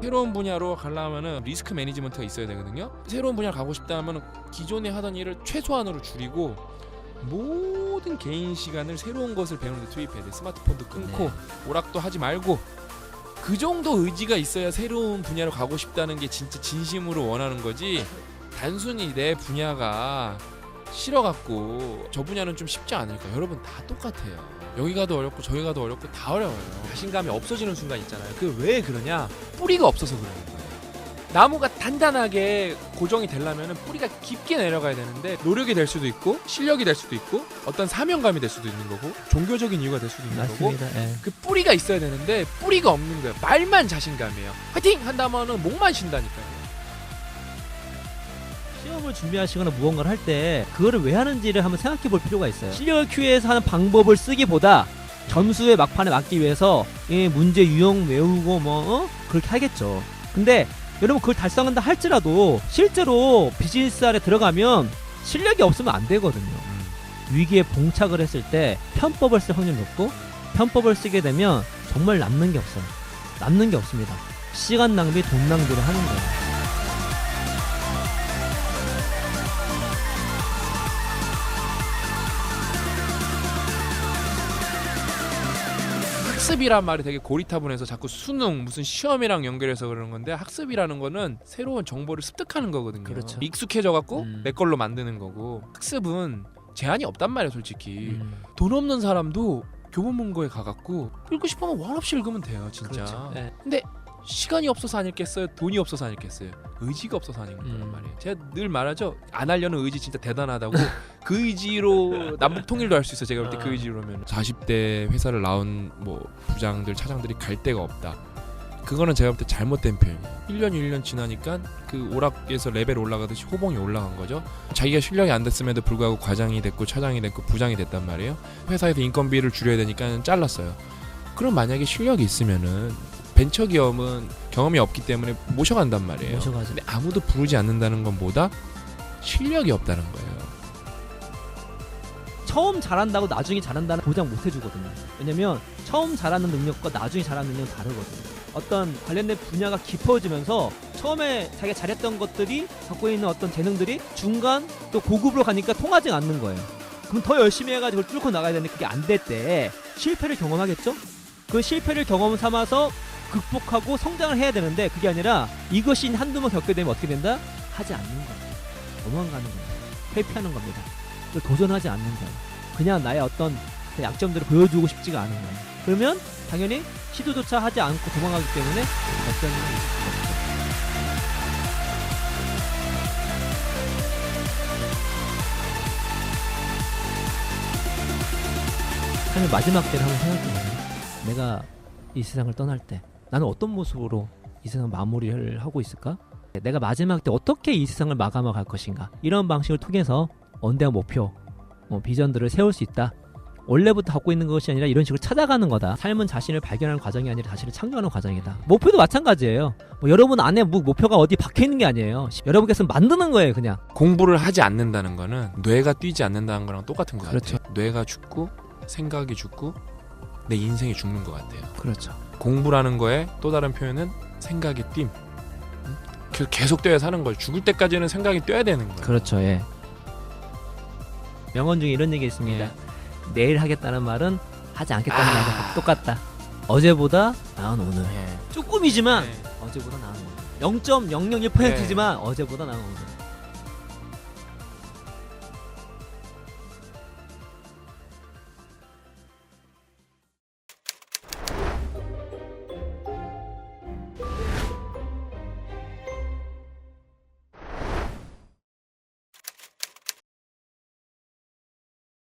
새로운 분야로 가려면은 리스크 매니지먼트가 있어야 되거든요. 새로운 분야를 가고 싶다 하면 기존에 하던 일을 최소한으로 줄이고 모든 개인 시간을 새로운 것을 배우는 데 투입해야 돼. 스마트폰도 끊고 오락도 하지 말고 그 정도 의지가 있어야 새로운 분야로 가고 싶다는 게 진짜 진심으로 원하는 거지. 단순히 내 분야가 싫어갖고 저 분야는 좀 쉽지 않을까. 여러분 다 똑같아요. 여기 가도 어렵고 저기 가도 어렵고 다 어려워요. 자신감이 없어지는 순간 있잖아요. 그 왜 그러냐? 뿌리가 없어서 그러는 거예요. 나무가 단단하게 고정이 되려면 뿌리가 깊게 내려가야 되는데 노력이 될 수도 있고 실력이 될 수도 있고 어떤 사명감이 될 수도 있는 거고 종교적인 이유가 될 수도 있는 맞습니다. 거고 예. 그 뿌리가 있어야 되는데 뿌리가 없는 거예요. 말만 자신감이에요. 화이팅! 한다면은 목만 쉰다니까요. 시험을 준비하시거나 무언가를 할 때 그거를 왜 하는지를 한번 생각해 볼 필요가 있어요. 실력을 큐에서 하는 방법을 쓰기보다 점수의 막판에 맞기 위해서 문제 유형 외우고 그렇게 하겠죠. 근데 여러분 그걸 달성한다 할지라도 실제로 비즈니스 안에 들어가면 실력이 없으면 안 되거든요. 위기에 봉착을 했을 때 편법을 쓸 확률이 높고 편법을 쓰게 되면 정말 남는 게 없어요. 남는 게 없습니다. 시간 낭비, 돈 낭비를 하는 거예요. 학습이란 말이 되게 고리타분해서 자꾸 수능 무슨 시험이랑 연결해서 그러는 건데 학습이라는 거는 새로운 정보를 습득하는 거거든요. 그렇죠. 익숙해져 갖고 내 걸로 만드는 거고 학습은 제한이 없단 말이에요 솔직히. 돈 없는 사람도 교보문고에 가갖고 읽고 싶으면 원 없이 읽으면 돼요 진짜. 그렇죠. 네. 근데 시간이 없어서 안 읽겠어요? 돈이 없어서 안 읽겠어요? 의지가 없어서 안 읽는 거란 말이에요. 제가 늘 말하죠. 안 하려는 의지 진짜 대단하다고. 그 의지로 남북 통일도 할 수 있어. 제가 볼 때 그 의지로면 40대 회사를 나온 뭐 부장들 차장들이 갈 데가 없다. 그거는 제가 볼 때 잘못된 표현이에요. 1년 1년 지나니까 그 오락에서 레벨 올라가듯이 호봉이 올라간 거죠. 자기가 실력이 안 됐음에도 불구하고 과장이 됐고 차장이 됐고 부장이 됐단 말이에요. 회사에서 인건비를 줄여야 되니까 잘랐어요. 그럼 만약에 실력이 있으면은 벤처기업은 경험이 없기 때문에 모셔간단 말이에요. 모셔가죠. 근데 아무도 부르지 않는다는 건 뭐다? 실력이 없다는 거예요. 처음 잘한다고 나중에 잘한다는 보장 못 해주거든요. 왜냐면 처음 잘하는 능력과 나중에 잘하는 능력은 다르거든요. 어떤 관련된 분야가 깊어지면서 처음에 자기가 잘했던 것들이 갖고 있는 어떤 재능들이 중간 또 고급으로 가니까 통하지 않는 거예요. 그럼 더 열심히 해가지고 뚫고 나가야 되는데 그게 안 될 때 실패를 경험하겠죠? 그 실패를 경험 삼아서 극복하고 성장을 해야 되는데 그게 아니라 이것이 한두 번 겪게 되면 어떻게 된다? 하지 않는 거예요. 도망가는 거예요. 회피하는 겁니다. 도전하지 않는 거예요. 그냥 나의 어떤 약점들을 보여주고 싶지가 않은 거예요. 그러면 당연히 시도조차 하지 않고 도망가기 때문에 역전이 있죠. 삶의 마지막 때를 한번 생각해보세요. 내가 이 세상을 떠날 때 나는 어떤 모습으로 이 세상 마무리를 하고 있을까? 내가 마지막 때 어떻게 이 세상을 마감하고 갈 것인가? 이런 방식을 통해서 언대한 목표, 비전들을 세울 수 있다. 원래부터 갖고 있는 것이 아니라 이런 식으로 찾아가는 거다. 삶은 자신을 발견하는 과정이 아니라 자신을 창조하는 과정이다. 목표도 마찬가지예요. 여러분 안에 목표가 어디 박혀있는 게 아니에요. 여러분께서 만드는 거예요 그냥. 공부를 하지 않는다는 거는 뇌가 뛰지 않는다는 거랑 똑같은 것 그렇죠. 같아요. 뇌가 죽고 생각이 죽고 내 인생이 죽는 것 같아요. 그렇죠. 공부라는 거에 또 다른 표현은 생각의 뛴. 계속 뛰어야 사는 거예요. 죽을 때까지는 생각이 뛰어야 되는 거예요. 그렇죠. 예. 명언 중에 이런 얘기 있습니다. 예. 내일 하겠다는 말은 하지 않겠다는 말과 똑같다. 어제보다 나은 오늘. 예. 조금이지만 예. 어제보다 나은 오늘. 0.001%지만 어제보다 나은 오늘.